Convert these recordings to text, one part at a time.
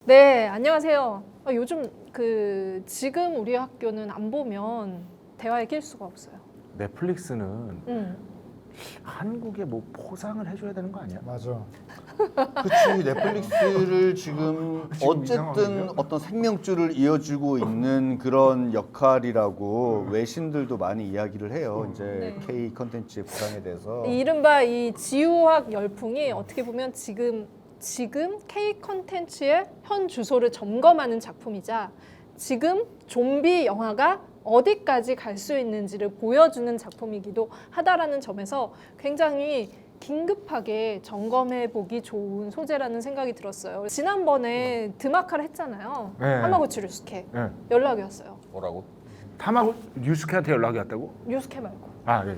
네, 안녕하세요. 요즘 지금 우리 학교는 안 보면 대화에 낄 수가 없어요. 넷플릭스는 한국에 뭐 포상을 해줘야 되는 거 아니야? 맞아. 그치, 넷플릭스를 지금 어쨌든 이상하거든요? 어떤 생명줄을 이어주고 있는 그런 역할이라고 외신들도 많이 이야기를 해요. 이제 네. K 컨텐츠의 부상에 대해서. 이른바 이 지우학 열풍이 어떻게 보면 지금 K 컨텐츠의 현 주소를 점검하는 작품이자 지금 좀비 영화가 어디까지 갈 수 있는지를 보여주는 작품이기도 하다라는 점에서 굉장히 긴급하게 점검해 보기 좋은 소재라는 생각이 들었어요. 지난번에 드마카를 했잖아요. 네. 하마구치 류스케 네. 연락이 왔어요. 뭐라고? 타마고 유스케한테 연락이 왔다고? 류스케 말고. 아, 네.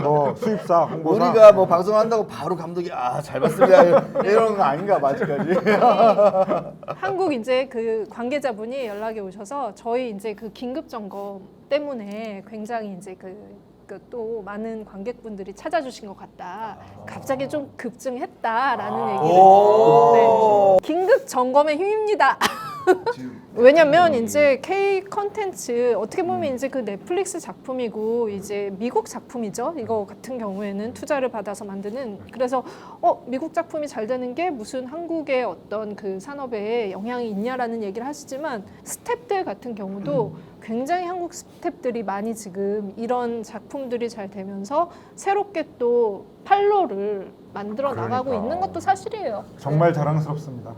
뭐 수입사, 홍보사. 우리가 뭐 방송을 한다고 바로 감독이 잘 봤습니다 이런 거 아닌가 봐 아직까지. 한국 이제 그 관계자분이 연락이 오셔서 저희 이제 그 긴급 점검 때문에 굉장히 이제 또 많은 관객분들이 찾아주신 것 같다. 갑자기 좀 급증했다라는 얘기를. 네. 긴급 점검의 힘입니다. 왜냐면 이제 K 컨텐츠 어떻게 보면 이제 그 넷플릭스 작품이고 이제 미국 작품이죠. 이거 같은 경우에는 투자를 받아서 만드는. 그래서 미국 작품이 잘 되는 게 무슨 한국의 어떤 그 산업에 영향이 있냐라는 얘기를 하시지만 스태프들 같은 경우도 굉장히 한국 스태프들이 많이 지금 이런 작품들이 잘 되면서 새롭게 또 팔로를 만들어 나가고 있는 것도 사실이에요. 정말 자랑스럽습니다.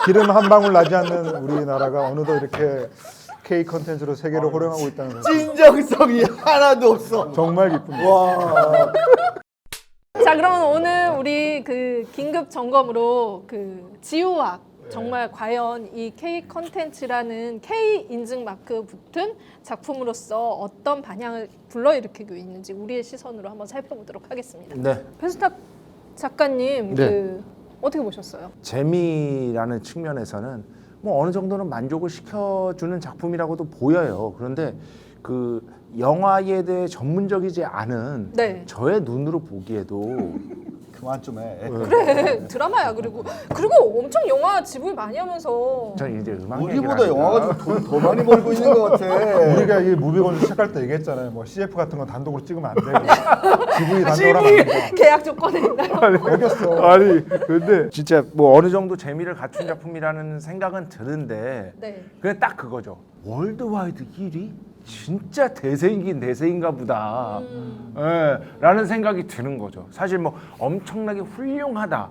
기름 한 방울 나지 않는 우리나라가 어느덧 이렇게 K 컨텐츠로 세계를 호령하고 있다는 것. 진정성이 하나도 없어. 정말 기쁩니다. 와. 자, 그러면 오늘 우리 그 긴급 점검으로 그 지우학 정말 과연 이 K 컨텐츠라는 K 인증 마크 붙은 작품으로서 어떤 반향을 불러일으키고 있는지 우리의 시선으로 한번 살펴보도록 하겠습니다. 네. 배수탁 작가님, 네. 어떻게 보셨어요? 재미라는 측면에서는 뭐 어느 정도는 만족을 시켜주는 작품이라고도 보여요. 그런데 그 영화에 대해 전문적이지 않은 네. 저의 눈으로 보기에도 그만 좀 해. 그래, 드라마야. 그리고 엄청 영화 지불 많이 하면서 전 이제 음악 우리보다 영화가 좀 돈 더 많이 벌고 있는 것 같아. 우리가 이 무비건조 시작할 때 얘기했잖아요. 뭐 CF 같은 건 단독으로 찍으면 안 되고 지분이 단독으로 하면 안 된다. 계약 조건에 있나요? 어겼어. 아니 근데 진짜 뭐 어느 정도 재미를 갖춘 작품이라는 생각은 드는데 네. 그냥 딱 그거죠. 월드와이드 1위? 진짜 대세이긴 대세인가 보다. 예, 라는 생각이 드는 거죠. 사실 뭐 엄청나게 훌륭하다.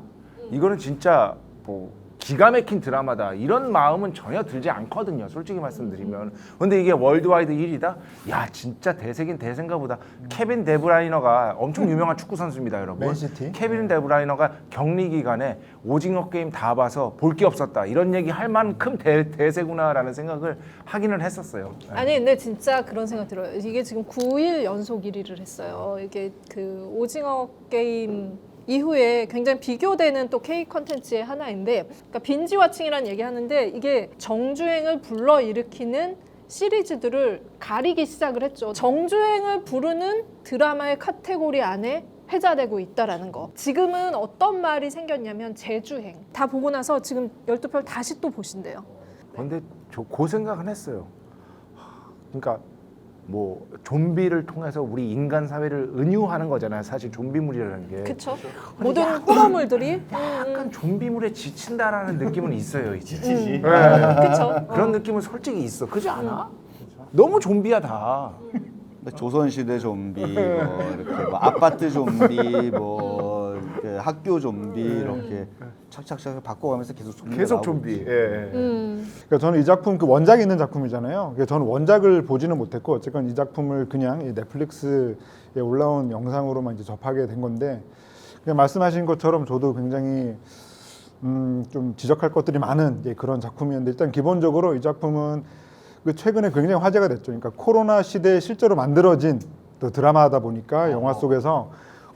이거는 진짜 뭐 기가 막힌 드라마다. 이런 마음은 전혀 들지 않거든요. 솔직히 말씀드리면. 근데 이게 월드와이드 1위다? 야, 진짜 대세긴 대세인가 보다. 케빈 데브라이너가 엄청 유명한 축구 선수입니다, 여러분. 맨시티? 케빈 데브라이너가 격리 기간에 오징어 게임 다 봐서 볼 게 없었다. 이런 얘기 할 만큼 대세구나라는 생각을 하기는 했었어요. 아니 근데 진짜 그런 생각 들어요. 이게 지금 9일 연속 1위를 했어요. 이게 그 오징어 게임 이후에 굉장히 비교되는 또 K 컨텐츠의 하나인데, 그러니까 빈지 와칭이라는 얘기 하는데 이게 정주행을 불러일으키는 시리즈들을 가리기 시작을 했죠. 정주행을 부르는 드라마의 카테고리 안에 회자되고 있다라는 거. 지금은 어떤 말이 생겼냐면 재주행. 다 보고 나서 지금 12편 다시 또 보신대요. 근데 저 그 생각은 했어요. 그러니까 뭐 좀비를 통해서 우리 인간 사회를 은유하는 거잖아요. 사실 좀비물이라는 게. 그쵸? 모든 호러물들이 약간 좀비물에 지친다라는 느낌은 있어요, 이제. 지치지. 그쵸? 그런 느낌은 솔직히 있어. 그렇지 않아? 너무 좀비야 다. 조선시대 좀비, 뭐 이렇게 뭐 아파트 좀비, 뭐 이렇게 학교 좀비 이렇게 착착착 바꿔가면서 계속 좀비. 계속 좀비. 예. 그러니까 저는 이 작품 그 원작이 있는 작품이잖아요. 그러니까 저는 원작을 보지는 못했고 어쨌건 이 작품을 그냥 이 넷플릭스에 올라온 영상으로만 이제 접하게 된 건데, 그냥 말씀하신 것처럼 저도 굉장히 좀 지적할 것들이 많은 이제 그런 작품이었는데, 일단 기본적으로 이 작품은 그 최근에 굉장히 화제가 됐죠. 그러니까 코로나 시대에 실제로 만들어진 또 드라마다 보니까 영화 속에서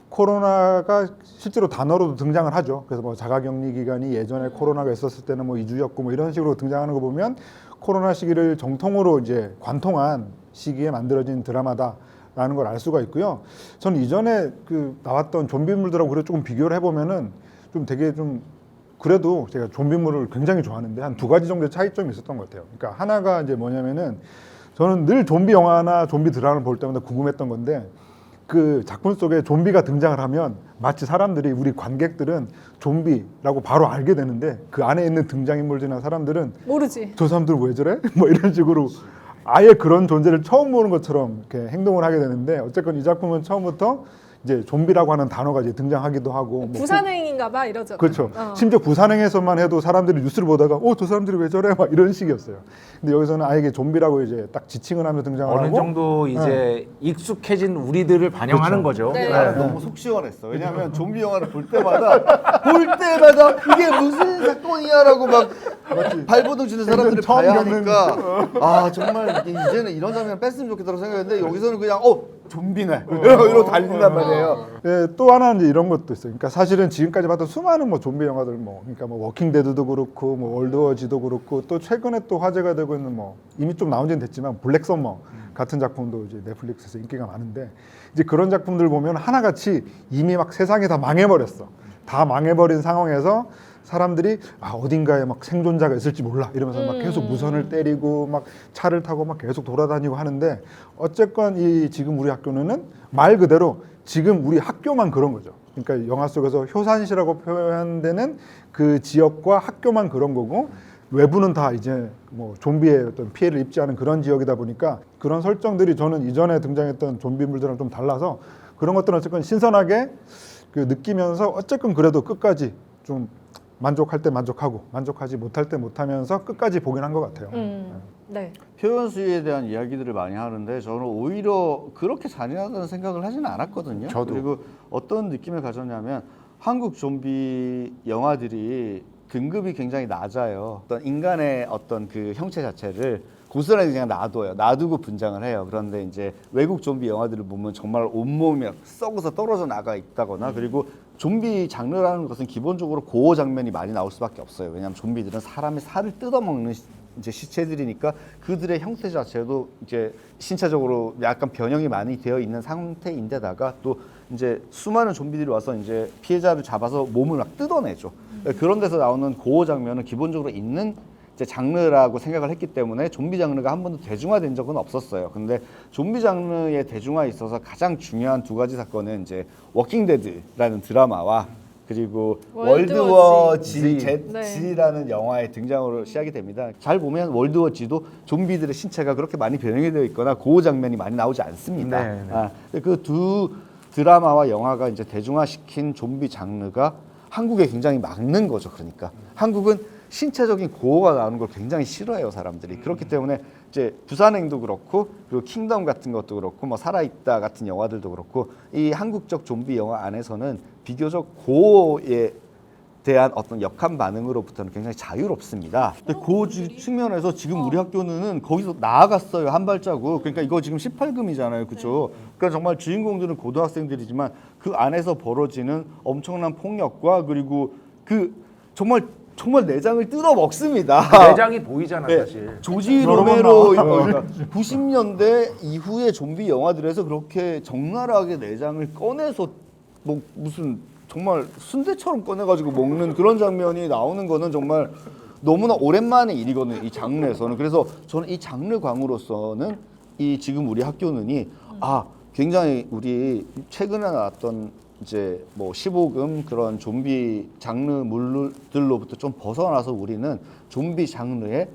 코로나가 실제로 단어로도 등장을 하죠. 그래서 뭐 자가격리 기간이 예전에 코로나가 있었을 때는 뭐 2주였고 뭐 이런 식으로 등장하는 거 보면 코로나 시기를 정통으로 이제 관통한 시기에 만들어진 드라마다 라는 걸 알 수가 있고요. 저는 이전에 그 나왔던 좀비물들하고 그래 조금 비교를 해보면은 좀 되게 좀 그래도 제가 좀비물을 굉장히 좋아하는데 한 두 가지 정도의 차이점이 있었던 것 같아요. 그러니까 하나가 이제 뭐냐면은 저는 늘 좀비 영화나 좀비 드라마를 볼 때마다 궁금했던 건데 그 작품 속에 좀비가 등장을 하면 마치 사람들이 우리 관객들은 좀비라고 바로 알게 되는데 그 안에 있는 등장인물들이나 사람들은 모르지. 저 사람들 왜 저래? 뭐 이런 식으로 아예 그런 존재를 처음 보는 것처럼 이렇게 행동을 하게 되는데 어쨌건 이 작품은 처음부터 이제 좀비라고 하는 단어가 이제 등장하기도 하고 뭐 부산행인가봐 이러죠. 그렇죠. 심지어 부산행에서만 해도 사람들이 뉴스를 보다가 저 사람들이 왜 저래? 막 이런 식이었어요. 근데 여기서는 아예 이게 좀비라고 이제 딱 지칭을 하며 등장을 어느 하고 정도 이제 익숙해진 우리들을 반영하는 거죠. 네. 나는 너무 속 시원했어. 왜냐하면 좀비 영화를 볼 때마다 이게 무슨 사건이야라고 막 발버둥 치는 사람들을 처음 봐야 겪는 하니까 아 정말 이제는 이런 장면 뺐으면 좋겠다고 생각했는데 여기서는 그냥 좀비네 이러고 달린단 말이에요. 예, 또 하나는 이제 이런 것도 있어요. 그러니까 사실은 지금까지 봤던 수많은 뭐 좀비 영화들 그러니까 뭐 워킹 데드도 그렇고 뭐 월드워지도 그렇고 또 최근에 또 화제가 되고 있는 뭐 이미 좀 나온 지는 됐지만 블랙 서머 같은 작품도 이제 넷플릭스에서 인기가 많은데 이제 그런 작품들 보면 하나같이 이미 막 세상이 다 망해버렸어. 다 망해버린 상황에서 사람들이 어딘가에 막 생존자가 있을지 몰라 이러면서 막 계속 무선을 때리고 막 차를 타고 막 계속 돌아다니고 하는데 어쨌건 이 지금 우리 학교는 말 그대로 지금 우리 학교만 그런 거죠. 그러니까 영화 속에서 효산시라고 표현되는 그 지역과 학교만 그런 거고 외부는 다 이제 뭐 좀비의 어떤 피해를 입지 않은 그런 지역이다 보니까 그런 설정들이 저는 이전에 등장했던 좀비물들랑 좀 달라서 그런 것들은 어쨌건 신선하게 그 느끼면서 어쨌건 그래도 끝까지 좀 만족할 때 만족하고 만족하지 못할 때 못하면서 끝까지 보긴 한 것 같아요. 네. 표현 수위에 대한 이야기들을 많이 하는데 저는 오히려 그렇게 잔인하다는 생각을 하지는 않았거든요. 저도. 그리고 어떤 느낌을 가졌냐면 한국 좀비 영화들이 등급이 굉장히 낮아요. 어떤 인간의 어떤 그 형체 자체를 고스란히 그냥 놔둬요. 놔두고 분장을 해요. 그런데 이제 외국 좀비 영화들을 보면 정말 온몸이 썩어서 떨어져 나가 있다거나 그리고 좀비 장르라는 것은 기본적으로 고어 장면이 많이 나올 수밖에 없어요. 왜냐하면 좀비들은 사람의 살을 뜯어먹는 이제 시체들이니까 그들의 형태 자체도 이제 신체적으로 약간 변형이 많이 되어 있는 상태인데다가 또 이제 수많은 좀비들이 와서 이제 피해자를 잡아서 몸을 막 뜯어내죠. 그런 데서 나오는 고어 장면은 기본적으로 있는 이제 장르라고 생각을 했기 때문에 좀비 장르가 한 번도 대중화된 적은 없었어요. 근데 좀비 장르의 대중화에 있어서 가장 중요한 두 가지 사건은 이제 워킹 데드라는 드라마와 그리고 월드워 Z라는 영화의 등장으로 시작이 됩니다. 잘 보면 월드워 Z도 좀비들의 신체가 그렇게 많이 변형이 되어 있거나 고어 장면이 많이 나오지 않습니다. 그 두 드라마와 영화가 이제 대중화시킨 좀비 장르가 한국에 굉장히 막는 거죠. 그러니까 한국은 신체적인 고어가 나오는 걸 굉장히 싫어해요, 사람들이. 그렇기 때문에 이제 부산행도 그렇고 그리고 킹덤 같은 것도 그렇고 뭐 살아있다 같은 영화들도 그렇고 이 한국적 좀비 영화 안에서는 비교적 고어에 대한 어떤 역한 반응으로부터는 굉장히 자유롭습니다. 근데 그 측면에서 지금 우리 학교는 거기서 나아갔어요, 한 발자국. 그러니까 이거 지금 18금이잖아요, 그렇죠? 그러니까 정말 주인공들은 고등학생들이지만 그 안에서 벌어지는 엄청난 폭력과 그리고 그 정말 내장을 뜯어 먹습니다. 내장이 보이잖아 사실. 조지 로메로 90년대 이후의 좀비 영화들에서 그렇게 적나라하게 내장을 꺼내서 뭐 무슨 정말 순대처럼 꺼내가지고 먹는 그런 장면이 나오는 거는 정말 너무나 오랜만의 일이거든요, 이 장르에서는. 그래서 저는 이 장르 광으로서는 이 지금 우리 학교는이 굉장히 우리 최근에 나왔던 이제 뭐 15금 그런 좀비 장르물들로부터 좀 벗어나서 우리는 좀비 장르의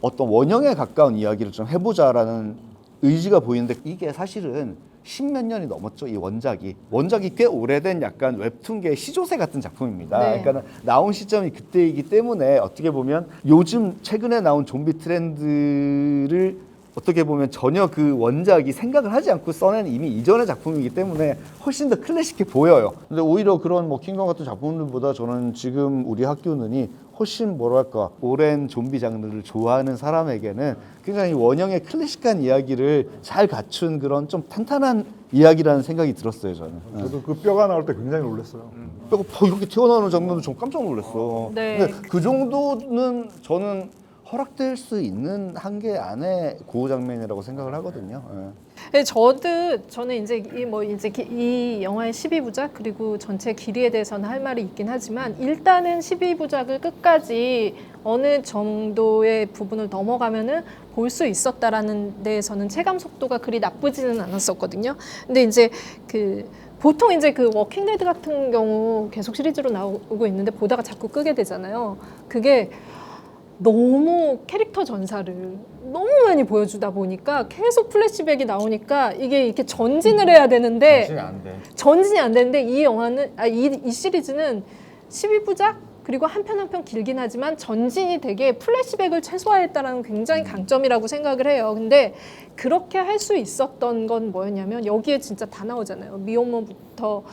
어떤 원형에 가까운 이야기를 좀 해보자라는 의지가 보이는데 이게 사실은 10몇 년이 넘었죠. 이 원작이 꽤 오래된 약간 웹툰계의 시조새 같은 작품입니다. 네. 그러니까 나온 시점이 그때이기 때문에 어떻게 보면 요즘 최근에 나온 좀비 트렌드를 어떻게 보면 전혀 그 원작이 생각을 하지 않고 써낸 이미 이전의 작품이기 때문에 훨씬 더 클래식해 보여요. 근데 오히려 그런 뭐 킹덤 같은 작품들보다 저는 지금 우리 학교는이 훨씬 뭐랄까 오랜 좀비 장르를 좋아하는 사람에게는 굉장히 원형의 클래식한 이야기를 잘 갖춘 그런 좀 탄탄한 이야기라는 생각이 들었어요, 저는. 저도 그 뼈가 나올 때 굉장히 놀랐어요. 뼈가 이렇게 튀어나오는 장면도 좀 깜짝 놀랐어. 네. 근데 그 정도는 저는 허락될 수 있는 한계 안에 고어 장면이라고 생각을 하거든요. 네, 저는 이제 이 영화의 12부작 그리고 전체 길이에 대해서는 할 말이 있긴 하지만 일단은 12부작을 끝까지 어느 정도의 부분을 넘어가면은 볼 수 있었다라는 데에서는 체감 속도가 그리 나쁘지는 않았었거든요. 근데 이제 보통 이제 워킹 데드 같은 경우 계속 시리즈로 나오고 있는데 보다가 자꾸 끄게 되잖아요. 그게 너무 캐릭터 전사를 너무 많이 보여주다 보니까 계속 플래시백이 나오니까 이게 이렇게 전진을 해야 되는데 전진이 안 되는데 이 영화는 이 시리즈는 12부작 그리고 한 편 한 편 길긴 하지만 전진이 되게 플래시백을 최소화했다라는 굉장히 강점이라고 생각을 해요. 근데 그렇게 할 수 있었던 건 뭐였냐면 여기에 진짜 다 나오잖아요. 미혼모부터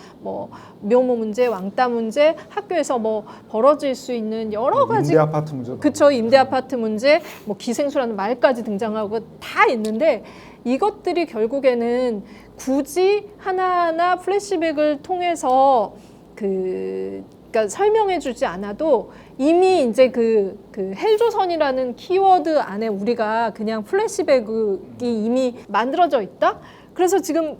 미혼모 문제, 왕따 문제, 학교에서 벌어질 수 있는 여러 가지 임대 아파트 문제. 그쵸, 임대 아파트 문제, 기생수라는 말까지 등장하고 다 있는데 이것들이 결국에는 굳이 하나하나 플래시백을 통해서 그러니까 설명해주지 않아도 이미 이제 헬조선이라는 키워드 안에 우리가 그냥 플래시백이 이미 만들어져 있다. 그래서 지금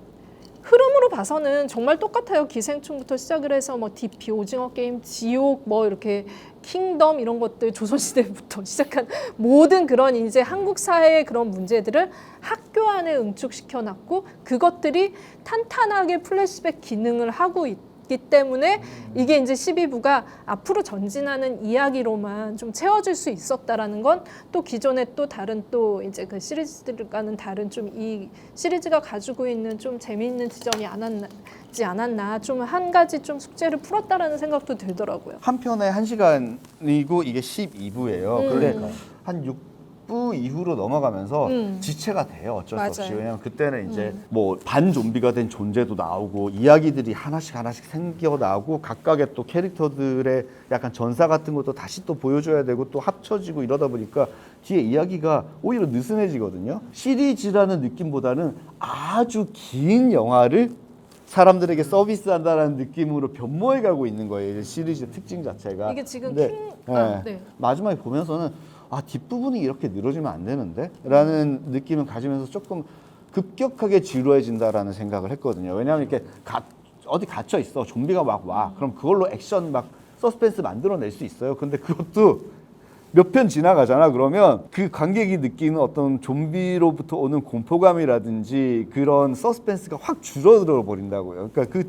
흐름으로 봐서는 정말 똑같아요. 기생충부터 시작을 해서 DP, 오징어 게임, 지옥, 이렇게 킹덤 이런 것들 조선시대부터 시작한 모든 그런 이제 한국 사회의 그런 문제들을 학교 안에 응축시켜놨고 그것들이 탄탄하게 플래시백 기능을 하고 있기 때문에 이게 이제 12부가 앞으로 전진하는 이야기로만 좀 채워질 수 있었다라는 건 또 기존의 또 다른 또 이제 그 시리즈들과는 다른 좀 이 시리즈가 가지고 있는 좀 재미있는 지점이 않았나 좀 한 가지 좀 숙제를 풀었다라는 생각도 들더라고요. 한 편에 1시간이고 이게 12부예요. 근데 한 6부 이후로 넘어가면서 지체가 돼요. 어쩔 수 없이. 맞아요. 왜냐면 그때는 이제 반 좀비가 된 존재도 나오고 이야기들이 하나씩 생겨 나오고 각각의 또 캐릭터들의 약간 전사 같은 것도 다시 또 보여줘야 되고 또 합쳐지고 이러다 보니까 뒤에 이야기가 오히려 느슨해지거든요. 시리즈라는 느낌보다는 아주 긴 영화를 사람들에게 서비스한다라는 느낌으로 변모해 가고 있는 거예요. 시리즈 특징 자체가. 이게 지금 근데, 네. 마지막에 보면서는 뒷부분이 이렇게 늘어지면 안 되는데? 라는 느낌을 가지면서 조금 급격하게 지루해진다라는 생각을 했거든요. 왜냐하면 이렇게 어디 갇혀 있어. 좀비가 막 와. 그럼 그걸로 액션 서스펜스 만들어낼 수 있어요. 근데 그것도 몇 편 지나가잖아. 그러면 그 관객이 느끼는 어떤 좀비로부터 오는 공포감이라든지 그런 서스펜스가 확 줄어들어 버린다고요. 그러니까 그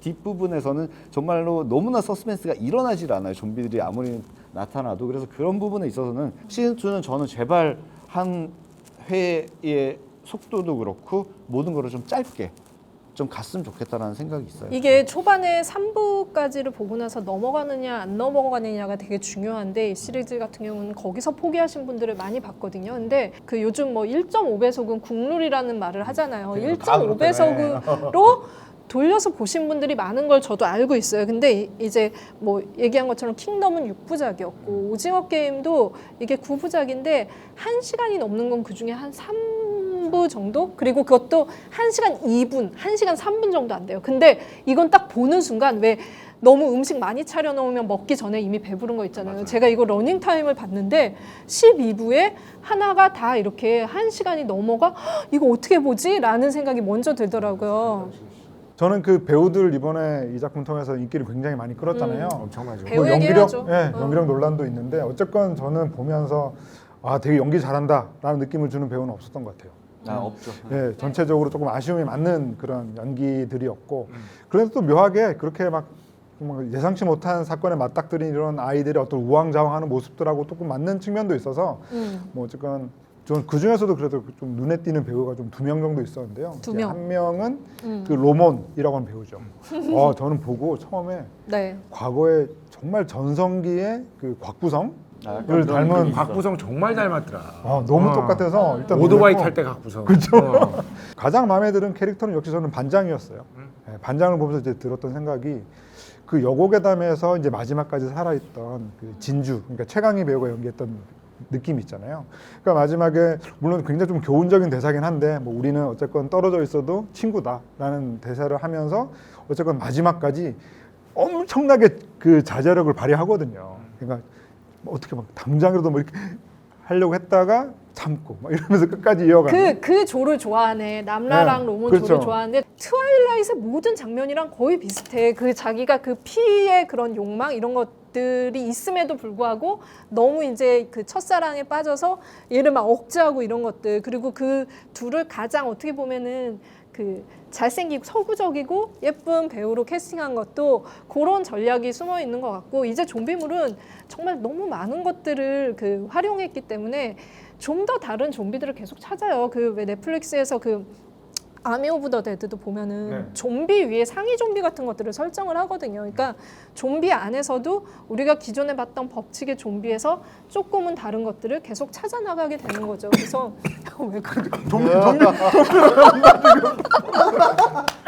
뒷부분에서는 정말로 너무나 서스펜스가 일어나질 않아요. 좀비들이 아무리 나타나도. 그래서 그런 부분에 있어서는 시즌2는 저는 제발 한 회의 속도도 그렇고 모든 거를 좀 짧게 좀 갔으면 좋겠다라는 생각이 있어요. 이게 초반에 3부까지를 보고 나서 넘어가느냐 안 넘어가느냐가 되게 중요한데 이 시리즈 같은 경우는 거기서 포기하신 분들을 많이 봤거든요. 근데 요즘 1.5배속은 국룰이라는 말을 하잖아요. 1.5배속으로 돌려서 보신 분들이 많은 걸 저도 알고 있어요. 근데 이제 얘기한 것처럼 킹덤은 6부작이었고 오징어 게임도 이게 9부작인데 1시간이 넘는 건 그중에 한 3부 정도? 그리고 그것도 1시간 2분, 1시간 3분 정도 안 돼요. 근데 이건 딱 보는 순간 왜 너무 음식 많이 차려놓으면 먹기 전에 이미 배부른 거 있잖아요. 맞아요. 제가 이거 러닝타임을 봤는데 12부에 하나가 다 이렇게 1시간이 넘어가 이거 어떻게 보지? 라는 생각이 먼저 들더라고요. 저는 그 배우들 이번에 이 작품 통해서 인기를 굉장히 많이 끌었잖아요. 엄청나죠. 배우 얘기해야죠. 연기력 논란도 있는데 어쨌건 저는 보면서 되게 연기 잘한다라는 느낌을 주는 배우는 없었던 것 같아요. 없죠. 네, 전체적으로 조금 아쉬움이 많는 그런 연기들이었고 그래도 또 묘하게 그렇게 막 예상치 못한 사건에 맞닥뜨린 이런 아이들의 어떤 우왕좌왕하는 모습들하고 조금 맞는 측면도 있어서 어쨌건 저는 그 중에서도 그래도 좀 눈에 띄는 배우가 좀 2명 정도 있었는데요. 2명. 한 명은 그 로몬이라고 하는 배우죠. 저는 보고 처음에 네. 과거에 정말 전성기의 그 곽구성 을 닮은 곽구성 정말 닮았더라. 너무 똑같아서 일단 오토바이 놀랐고 탈 때 곽구성. 그렇죠. 가장 마음에 드는 캐릭터는 역시 저는 반장이었어요. 반장을 보면서 이제 들었던 생각이 그 여고괴담에서 이제 마지막까지 살아있던 그 진주, 그러니까 최강희 배우가 연기했던 느낌 있잖아요. 그러니까 마지막에 물론 굉장히 좀 교훈적인 대사긴 한데 우리는 어쨌건 떨어져 있어도 친구다라는 대사를 하면서 어쨌건 마지막까지 엄청나게 그 자제력을 발휘하거든요. 그러니까 어떻게 당장이라도 이렇게 하려고 했다가 감고 막 이러면서 끝까지 이어가는. 그 조를 좋아하네. 남라랑 네, 롬은 그렇죠. 조를 좋아하는데 트와일라이트의 모든 장면이랑 거의 비슷해. 그 자기가 그 피의 그런 욕망 이런 것들이 있음에도 불구하고 너무 이제 그 첫사랑에 빠져서 얘를 막 억제하고 이런 것들. 그리고 그 둘을 가장 어떻게 보면은 그 잘생기고 서구적이고 예쁜 배우로 캐스팅한 것도 그런 전략이 숨어 있는 것 같고, 이제 좀비물은 정말 너무 많은 것들을 그 활용했기 때문에 좀 더 다른 좀비들을 계속 찾아요. 그 왜 넷플릭스에서 그 아미 오브 더 데드도 보면은 네. 좀비 위에 상위 좀비 같은 것들을 설정을 하거든요. 그러니까 좀비 안에서도 우리가 기존에 봤던 법칙의 좀비에서 조금은 다른 것들을 계속 찾아 나가게 되는 거죠. 그래서 왜 그래?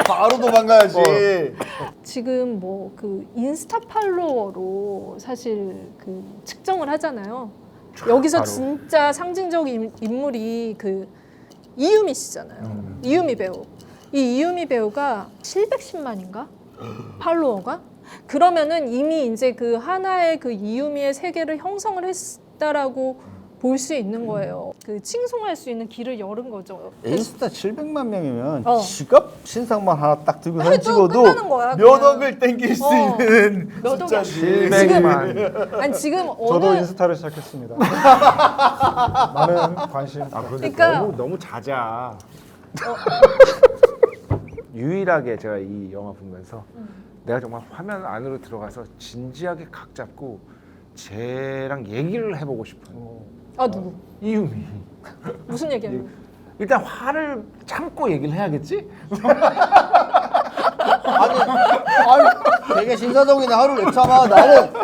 바로 도망가야지. 지금 뭐 그 인스타 팔로워로 사실 그 측정을 하잖아요. 여기서 바로. 진짜 상징적인 인물이 그 이유미 씨잖아요. 이유미 배우. 이 이유미 배우가 710만인가? 팔로워가? 그러면은 이미 이제 그 하나의 그 이유미의 세계를 형성을 했다라고 볼 수 있는 거예요. 그 칭송할 수 있는 길을 열은 거죠. 인스타 700만 명이면 어. 지갑 신상만 하나 딱 들고 사진 해도 찍어도 끝나는 거야, 몇 그냥. 억을 땡길 수 어. 있는 몇 억이야. 숫자지. 700만. 아니 지금 저도 어느 인스타를 시작했습니다. 많은 관심. 아 그런데 그러니까- 너무 잦아. 유일하게 제가 이 영화 보면서 내가 정말 화면 안으로 들어가서 진지하게 각 잡고 쟤랑 얘기를 해보고 싶은 누구? 이유미. 무슨 얘기하는 거야? 일단 화를 참고 얘기를 해야겠지? 아니 되게 신사동이네. 하루 왜 참아.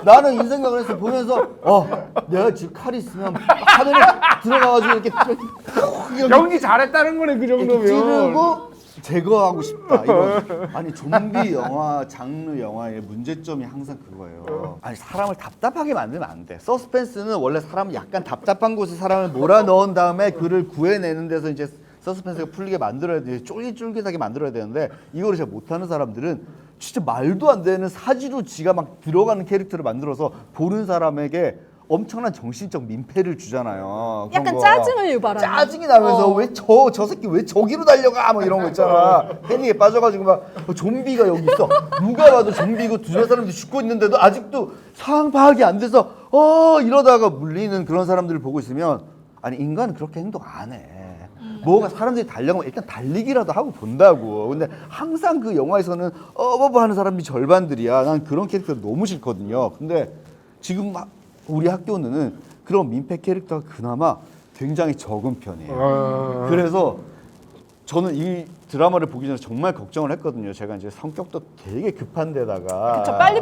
나는 이 생각을 했어. 보면서 내가 지금 칼이 있으면 화면에 들어가가지고 이렇게 연기 잘했다는 거네 그 이렇게 정도면. 찌르고 제거하고 싶다. 이건 아니 좀비 영화 장르 영화의 문제점이 항상 그거예요. 아니 사람을 답답하게 만들면 안 돼. 서스펜스는 원래 사람 약간 답답한 곳에 사람을 몰아 넣은 다음에 그를 구해내는 데서 이제 서스펜스가 풀리게 만들어야 돼. 쫄깃쫄깃하게 만들어야 되는데 이거를 잘 못하는 사람들은 진짜 말도 안 되는 사지로 지가 막 들어가는 캐릭터를 만들어서 보는 사람에게 엄청난 정신적 민폐를 주잖아요. 그런 약간 거. 짜증을 유발하는. 짜증이 나면서 어. 왜 저 새끼 왜 저기로 달려가 뭐 이런 거 있잖아. 패닉에 빠져가지고 막 좀비가 여기 있어. 누가 봐도 좀비고 두세 사람들이 죽고 있는데도 아직도 상황 파악이 안 돼서 이러다가 물리는 그런 사람들을 보고 있으면 아니 인간은 그렇게 행동 안 해. 뭐가 사람들이 달려가면 일단 달리기라도 하고 본다고. 근데 항상 그 영화에서는 하는 사람이 절반들이야. 난 그런 캐릭터 너무 싫거든요. 근데 지금 우리 학교는 그런 민폐 캐릭터가 그나마 굉장히 적은 편이에요. 그래서 저는 이 드라마를 보기 전에 정말 걱정을 했거든요. 제가 이제 성격도 되게 급한 데다가 그쵸, 빨리.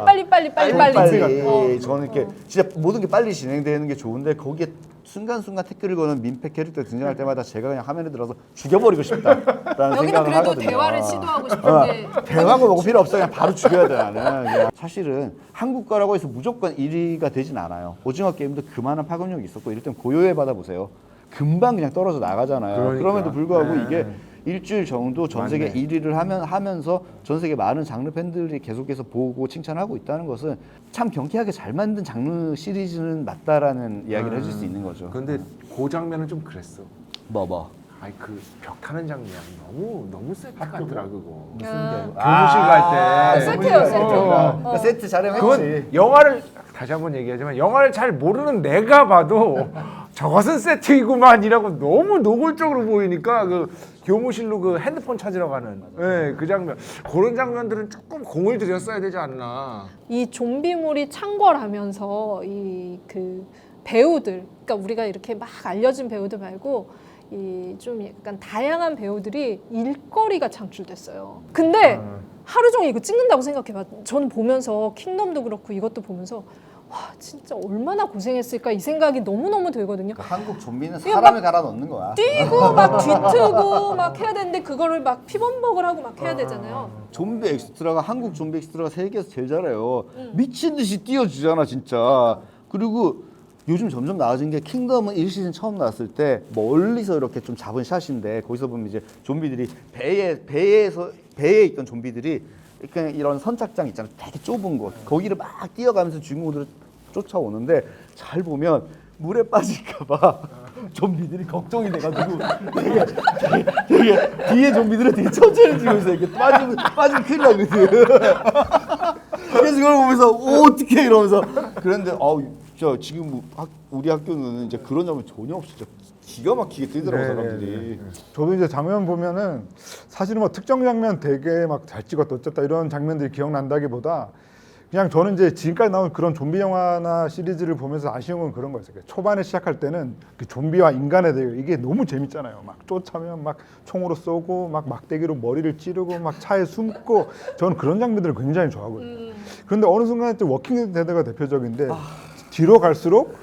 저는 이렇게 진짜 모든 게 빨리 진행되는 게 좋은데 거기에 순간순간 태클을 거는 민폐 캐릭터 등장할 때마다 제가 그냥 화면에 들어서 죽여버리고 싶다라는 여기는 생각을 그래도 하거든요. 대화를 시도하고 싶은데 대화고 뭐고 필요 없어. 그냥 바로 죽여야 돼 나는. 사실은 한국 거라고 해서 무조건 1위가 되진 않아요. 오징어 게임도 그만한 파급력이 있었고 이럴 땐 고요해 받아보세요. 금방 그냥 떨어져 나가잖아요. 그러니까. 그럼에도 불구하고 네. 이게 일주일 정도 전 세계 맞네. 1위를 하면서 전 세계 많은 장르 팬들이 계속해서 보고 칭찬하고 있다는 것은 참 경쾌하게 잘 만든 장르 시리즈는 맞다라는 이야기를 해줄 수 있는 거죠. 근데 그 장면은 좀 그랬어. 뭐 아니 그 벽 타는 장면 너무 세트 같더라 그거. 무슨 교무실 갈 때. 세트예요, 세트. 그 세트 잘하면 그건 했지. 영화를 다시 한번 얘기하지만 영화를 잘 모르는 내가 봐도 저것은 세트이구만이라고 너무 노골적으로 보이니까 그 교무실로 그 핸드폰 찾으러 가는 그 장면 그런 장면들은 조금 공을 들였어야 되지 않나. 이 좀비물이 창궐하면서 이 그 배우들, 그러니까 우리가 이렇게 막 알려진 배우들 말고 이 좀 약간 다양한 배우들이 일거리가 창출됐어요. 근데 하루 종일 이거 찍는다고 생각해봐. 저는 보면서 킹덤도 그렇고 이것도 보면서 와 진짜 얼마나 고생했을까 이 생각이 너무너무 들거든요. 한국 좀비는 이거 사람을 갈아 넣는 거야. 뛰고 막 뒤트고 막 해야 되는데 그거를 막 피범벅을 하고 막 해야 되잖아요. 좀비 엑스트라가 한국 좀비 엑스트라가 세계에서 제일 잘해요. 미친 듯이 뛰어주잖아 진짜. 그리고 요즘 점점 나아진 게 킹덤은 1시즌 처음 나왔을 때 멀리서 이렇게 좀 잡은 샷인데 거기서 보면 이제 좀비들이 배에 있던 좀비들이 그냥 이런 선착장 있잖아. 되게 좁은 곳. 거기를 막 뛰어가면서 주인공들을 쫓아오는데 잘 보면 물에 빠질까봐 좀비들이 걱정이 돼가지고 되게 뒤에 좀비들은 되게 천천히 지고 있어요. 이렇게 빠지면 큰일 나거든. 그래서 이걸 보면서 어떻게 이러면서 그런데 저 지금 우리 학교는 이제 그런 점이 전혀 없이 진짜 기가 막히게 뜨더라고 사람들이. 저도 이제 장면 보면은 사실은 뭐 특정 장면 되게 막 잘 찍었다 어쨌다 이런 장면들이 기억난다기보다 그냥 저는 이제 지금까지 나온 그런 좀비 영화나 시리즈를 보면서 아쉬운 건 그런 거였어요. 초반에 시작할 때는 그 좀비와 인간의 대결 이게 너무 재밌잖아요. 막 쫓아면 막 총으로 쏘고 막 막대기로 머리를 찌르고 막 차에 숨고 저는 그런 장면들을 굉장히 좋아하거든요. 그런데 어느 순간에 또 워킹 데드가 대표적인데 뒤로 갈수록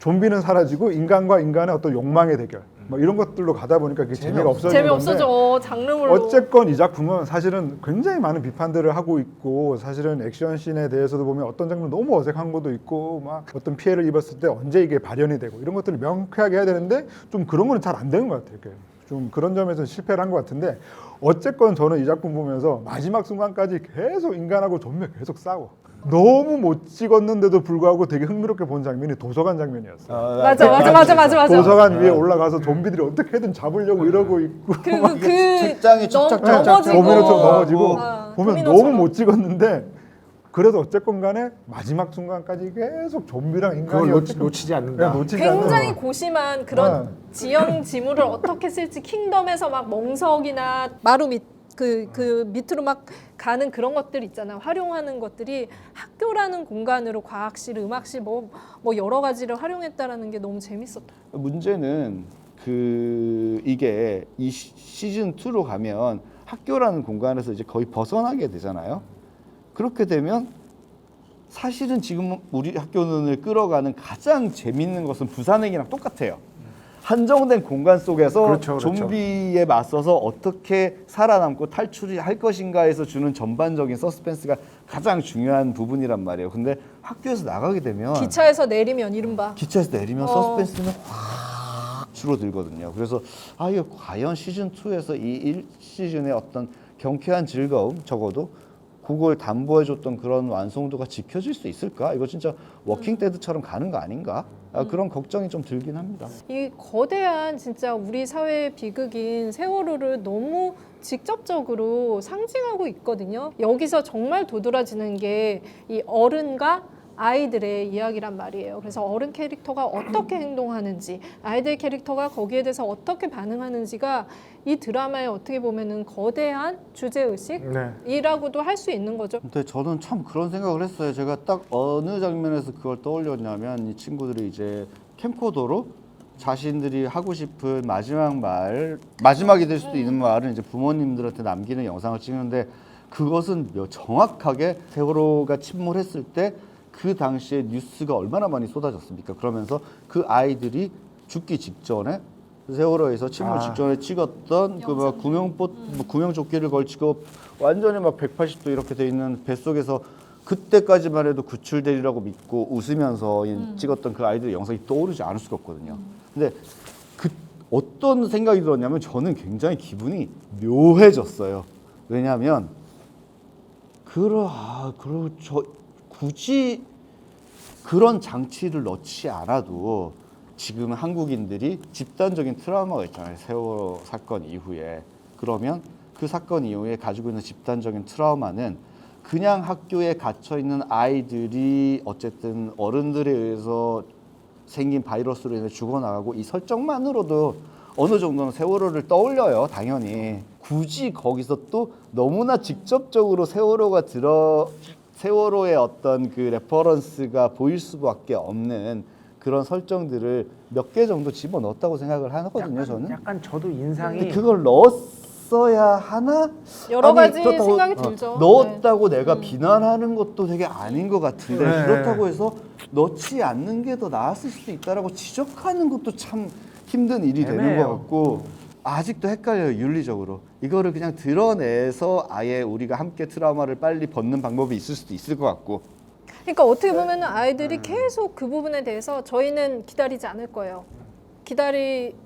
좀비는 사라지고 인간과 인간의 어떤 욕망의 대결 뭐 이런 것들로 가다 보니까 그게 재미가 없어지는 건데 재미없어져 장르물로. 어쨌건 이 작품은 사실은 굉장히 많은 비판들을 하고 있고 사실은 액션씬에 대해서도 보면 어떤 장면 너무 어색한 것도 있고 막 어떤 피해를 입었을 때 언제 이게 발현이 되고 이런 것들을 명쾌하게 해야 되는데 좀 그런 거는 잘 안 되는 것 같아요. 좀 그런 점에서 실패를 한 것 같은데 어쨌건 저는 이 작품 보면서 마지막 순간까지 계속 인간하고 좀비 계속 싸워. 너무 못 찍었는데도 불구하고 되게 흥미롭게 본 장면이 도서관 장면이었어요. 맞아. 도서관 위에 올라가서 좀비들이 어떻게든 잡으려고 이러고 있고 그리고 그 책장이 착착 도미노처럼 넘어지고 보면 도미노처럼. 너무 못 찍었는데 그래도 어쨌건 간에 마지막 순간까지 계속 좀비랑 인간이 그걸 어쨌든 놓치지 않는다. 놓치지 굉장히 않는 고심한 그런 지형 지물을 어떻게 쓸지 킹덤에서 막 멍석이나 마루 그 밑으로 막 가는 그런 것들 있잖아요. 활용하는 것들이 학교라는 공간으로 과학실, 음악실 뭐 여러 가지를 활용했다라는 게 너무 재밌었다. 문제는 이게 이 시즌 2로 가면 학교라는 공간에서 이제 거의 벗어나게 되잖아요. 그렇게 되면 사실은 지금 우리 학교를 끌어가는 가장 재밌는 것은 부산행이랑 똑같아요. 한정된 공간 속에서 그렇죠. 좀비에 맞서서 어떻게 살아남고 탈출할 것인가에서 주는 전반적인 서스펜스가 가장 중요한 부분이란 말이에요. 근데 학교에서 나가게 되면 기차에서 내리면 이른바 기차에서 내리면 서스펜스는 확 줄어들거든요. 그래서 이거 과연 시즌 2에서 이 1시즌의 어떤 경쾌한 즐거움 적어도 그걸 담보해줬던 그런 완성도가 지켜질 수 있을까? 이거 진짜 워킹 데드처럼 가는 거 아닌가? 그런 걱정이 좀 들긴 합니다. 이 거대한 진짜 우리 사회의 비극인 세월호를 너무 직접적으로 상징하고 있거든요. 여기서 정말 도드라지는 게 이 어른과 아이들의 이야기란 말이에요. 그래서 어른 캐릭터가 어떻게 행동하는지, 아이들 캐릭터가 거기에 대해서 어떻게 반응하는지가 이 드라마에 어떻게 보면은 거대한 주제의식이라고도 할 수 있는 거죠. 근데 저는 참 그런 생각을 했어요. 제가 딱 어느 장면에서 그걸 떠올렸냐면 이 친구들이 이제 캠코더로 자신들이 하고 싶은 마지막이 될 수도 있는 말을 이제 부모님들한테 남기는 영상을 찍는데 그것은 정확하게 세월호가 침몰했을 때 그 당시에 뉴스가 얼마나 많이 쏟아졌습니까? 그러면서 그 아이들이 죽기 직전에 세월호에서 침몰 직전에 찍었던 그 막 구명조끼를 걸치고 완전히 막 180도 이렇게 돼 있는 뱃속에서 그때까지만 해도 구출되리라고 믿고 웃으면서 찍었던 그 아이들의 영상이 떠오르지 않을 수가 없거든요. 근데 어떤 생각이 들었냐면 저는 굉장히 기분이 묘해졌어요. 왜냐하면 굳이 그런 장치를 넣지 않아도 지금 한국인들이 집단적인 트라우마가 있잖아요. 세월호 사건 이후에. 그러면 그 사건 이후에 가지고 있는 집단적인 트라우마는 그냥 학교에 갇혀 있는 아이들이 어쨌든 어른들에 의해서 생긴 바이러스로 인해 죽어나가고 이 설정만으로도 어느 정도는 세월호를 떠올려요. 당연히. 굳이 거기서 또 너무나 직접적으로 세월호의 어떤 그 레퍼런스가 보일 수밖에 없는 그런 설정들을 몇 개 정도 집어넣었다고 생각을 하거든요. 저는. 약간 저도 인상이 근데 그걸 넣었어야 하나? 여러 가지 그렇다고 생각이 들죠. 넣었다고 내가 비난하는 것도 되게 아닌 것 같은데 네. 그렇다고 해서 넣지 않는 게 더 나았을 수도 있다라고 지적하는 것도 참 힘든 일이 되는 애매해요. 것 같고 아직도 헷갈려요. 윤리적으로 이거를 그냥 드러내서 아예 우리가 함께 트라우마를 빨리 벗는 방법이 있을 수도 있을 것 같고. 그러니까 어떻게 보면은 아이들이 계속 그 부분에 대해서 저희는 기다리지 않을 거예요.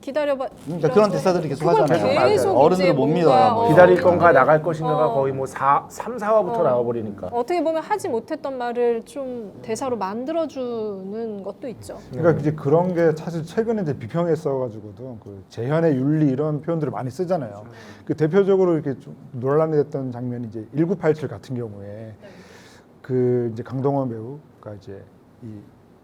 기다려봐. 그러니까 그런 대사들이 계속 그걸 하잖아요. 계속 어른들은 이제 못 뭔가, 믿어요. 뭐 기다릴 이런 건가 거. 나갈 것인가가 어. 거의 뭐 3, 4화부터 나와버리니까. 어떻게 보면 하지 못했던 말을 좀 대사로 만들어주는 것도 있죠. 그러니까 이제 그런 게 사실 최근에 이제 비평에 써가지고도 그 재현의 윤리 이런 표현들을 많이 쓰잖아요. 그 대표적으로 이렇게 좀 논란이 됐던 장면이 이제 1987 같은 경우에 그 이제 강동원 배우가 이제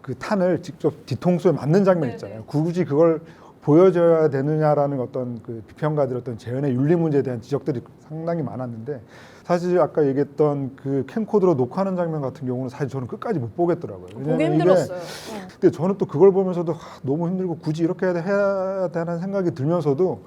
그 탄을 직접 뒤통수에 맞는 장면 있잖아요. 굳이 그걸 보여줘야 되느냐라는 어떤 그 비평가들 어떤 재현의 윤리 문제에 대한 지적들이 상당히 많았는데 사실 아까 얘기했던 그 캠코더로 녹화하는 장면 같은 경우는 사실 저는 끝까지 못 보겠더라고요. 보기 왜냐면 힘들었어요. 근데 저는 또 그걸 보면서도 너무 힘들고 굳이 이렇게 해야 되는 생각이 들면서도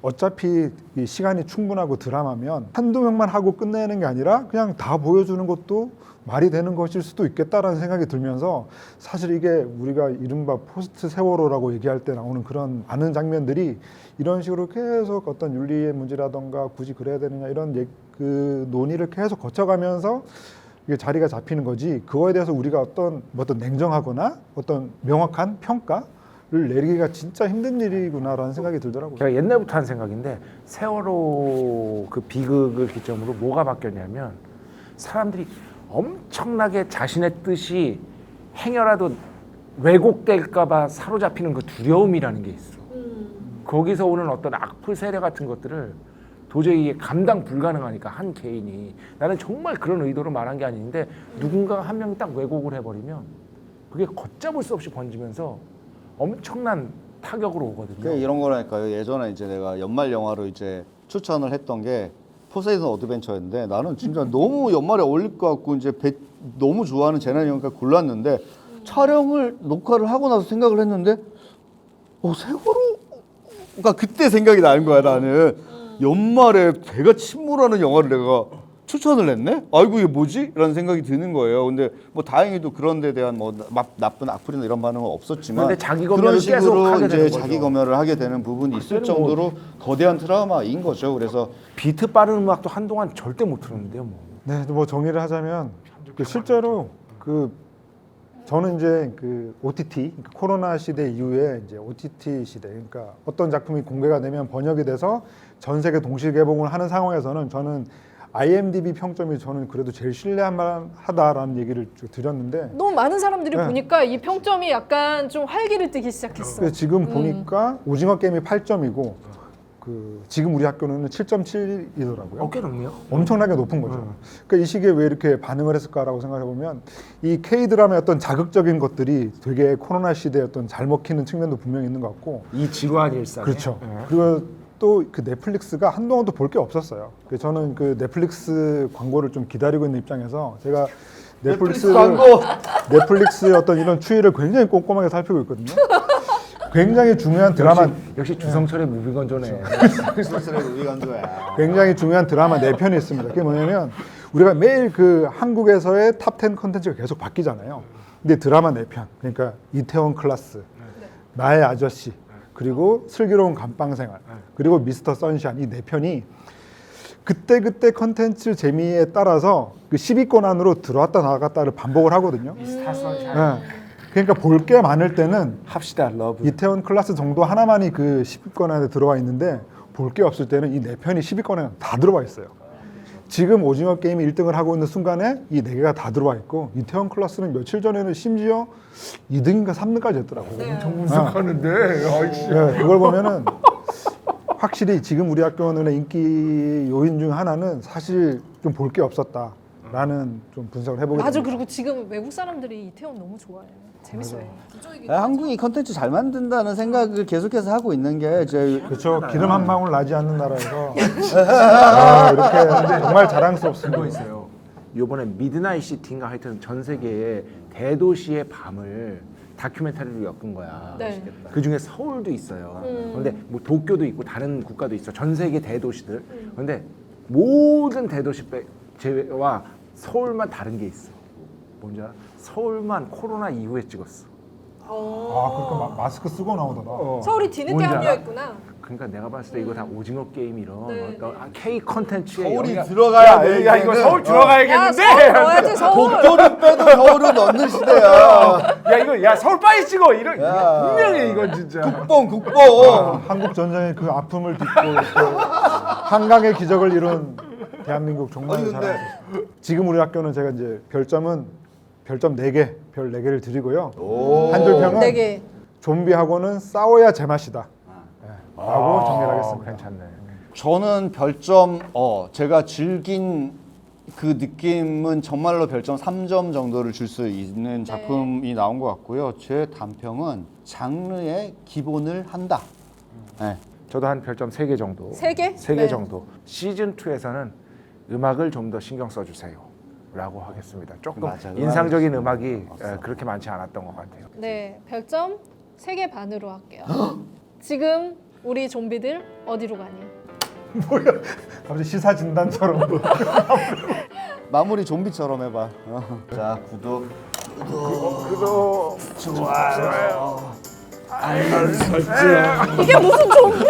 어차피 이 시간이 충분하고 드라마면 한두 명만 하고 끝내는 게 아니라 그냥 다 보여주는 것도 말이 되는 것일 수도 있겠다라는 생각이 들면서 사실 이게 우리가 이른바 포스트 세월호라고 얘기할 때 나오는 그런 많은 장면들이 이런 식으로 계속 어떤 윤리의 문제라던가 굳이 그래야 되느냐 이런 그 논의를 계속 거쳐가면서 이게 자리가 잡히는 거지 그거에 대해서 우리가 어떤 냉정하거나 어떤 명확한 평가를 내리기가 진짜 힘든 일이구나라는 생각이 들더라고요. 제가 옛날부터 한 생각인데 세월호 그 비극을 기점으로 뭐가 바뀌었냐면 사람들이 엄청나게 자신의 뜻이 행여라도 왜곡될까봐 사로잡히는 그 두려움이라는 게 있어. 거기서 오는 어떤 악플 세례 같은 것들을 도저히 이게 감당 불가능하니까 한 개인이 나는 정말 그런 의도로 말한 게 아닌데 누군가 한 명이 딱 왜곡을 해버리면 그게 걷잡을 수 없이 번지면서 엄청난 타격으로 오거든요. 그게 이런 거라니까요. 예전에 이제 내가 연말 영화로 이제 추천을 했던 게 포세이돈 어드벤처였는데 나는 진짜 너무 연말에 어울릴 것 같고 이제 너무 좋아하는 재난 영화가 골랐는데 촬영을 녹화를 하고 나서 생각을 했는데 세월호가 그때 생각이 나는 거야. 나는 연말에 배가 침몰하는 영화를 내가 추천을 했네? 아이고 이게 뭐지? 라는 생각이 드는 거예요. 근데 뭐 다행히도 그런 데 대한 뭐 나쁜 악플이나 이런 반응은 없었지만 근데 자기 그런 검열을 계속 식으로 하게 이제 되는 자기 거죠. 검열을 하게 되는 부분이 있을 정도로 거대한 트라우마인 거죠. 그래서 비트 빠른 음악도 한동안 절대 못 들었는데요. 뭐. 네, 뭐 정리를 하자면 그 실제로 그 저는 이제 그 OTT 코로나 시대 이후에 이제 OTT 시대 그러니까 어떤 작품이 공개가 되면 번역이 돼서 전 세계 동시 개봉을 하는 상황에서는 저는 IMDb 평점이 저는 그래도 제일 신뢰할만하다라는 얘기를 드렸는데 너무 많은 사람들이 네. 보니까 이 평점이 약간 좀 활기를 띠기 시작했어. 그래서 지금 보니까 오징어 게임이 8점이고 그 지금 우리 학교는 7.7이더라고요. 꽤 높네요. 엄청나게 높은 거죠. 그러니까 이 시기에 왜 이렇게 반응을 했을까라고 생각해 보면 이 K 드라마의 어떤 자극적인 것들이 되게 코로나 시대에 어떤 잘 먹히는 측면도 분명히 있는 것 같고. 이 지루한 일상. 그렇죠. 그리고 또 그 넷플릭스가 한동안도 볼 게 없었어요. 그래서 저는 그 넷플릭스 광고를 좀 기다리고 있는 입장에서 제가 넷플릭스의 어떤 이런 추이를 굉장히 꼼꼼하게 살피고 있거든요. 굉장히 중요한 드라마 역시 주성철의 무비건조네. 스스로 우리간도야. 굉장히 중요한 드라마 4편이 있습니다. 그게 뭐냐면 우리가 매일 그 한국에서의 탑 10 컨텐츠가 계속 바뀌잖아요. 근데 드라마 4편. 그러니까 이태원 클라스, 나의 아저씨, 그리고 슬기로운 감방생활, 그리고 미스터 선샤인 이 4편이 그때 컨텐츠 재미에 따라서 그 10위권 안으로 들어왔다 나갔다를 반복을 하거든요. 네. 그러니까 볼 게 많을 때는 합시다 러브. 이태원 클라스 정도 하나만이 그 10위권 안에 들어와 있는데 볼 게 없을 때는 이 4편이 10위권에 다 들어와 있어요. 지금 오징어 게임이 1등을 하고 있는 순간에 이 4개가 다 들어와 있고 이태원 클라스는 며칠 전에는 심지어 2등인가 3등까지 했더라고요. 엄청 분석하는데. 아이씨. 네, 그걸 보면은 확실히 지금 우리 학교는 인기 요인 중 하나는 사실 좀 볼 게 없었다라는 좀 분석을 해보게 맞아. 됩니다. 그리고 지금 외국 사람들이 이태원 너무 좋아해요. 재밌어요. 한국이 컨텐츠 잘 만든다는 생각을 계속해서 하고 있는 게 이제 그렇죠. 기름 한 방울 나지 않는 나라에서 이렇게 정말 자랑스럽습니다. 그거 있어요. 이번에 미드나잇 시티인가 하여튼 전 세계의 대도시의 밤을 다큐멘터리로 엮은 거야. 네. 그 중에 서울도 있어요. 그런데 뭐 도쿄도 있고 다른 국가도 있어. 전 세계 대도시들. 그런데 모든 대도시 제외와 서울만 다른 게 있어. 뭔지 알아? 서울만 코로나 이후에 찍었어. 아, 그러니까 마스크 쓰고 나오더라. 서울이 뒤늦게 뭔지 알아? 합류했구나. 그러니까 내가 봤을 때 이거 다 오징어 게임 이런 네. 어떤 K 컨텐츠에 서울이 영향- 들어가야 돼. 야 이거 이제는. 서울 야, 들어가야겠는데. 서울 넣어야지 서울. 독도를 빼도 서울은 넣는 시대야. 야 이거 야 서울 빨리 찍어 이런 야. 분명히 이건 진짜. 국뽕. 한국 전쟁의 그 아픔을 딛고 또 한강의 기적을 이룬 대한민국 정말 아니, 근데- 잘하셨어요. 지금 우리 학교는 제가 이제 별점 4개, 별 4개를 드리고요. 오. 한 줄 평은 4개. 좀비하고는 싸워야 제맛이다. 라고 정리하겠습니다. 괜찮네. 저는 별점 제가 즐긴 그 느낌은 정말로 별점 3점 정도를 줄 수 있는 작품이 나온 것 같고요. 제 단평은 장르의 기본을 한다. 네. 저도 한 별점 3개 정도. 3개? 3개 네. 정도. 시즌 2에서는 음악을 좀 더 신경 써주세요.라고 하겠습니다. 조금 맞아, 인상적인 음악이 그렇게 많지 않았던 것 같아요. 네, 별점 3개 반으로 할게요. 지금 우리 좀비들 어디로 가니? 갑자기 시사 진단처럼. 마무리 좀비처럼 해봐. 자, 구독. 그래도 이게 무슨 좀비?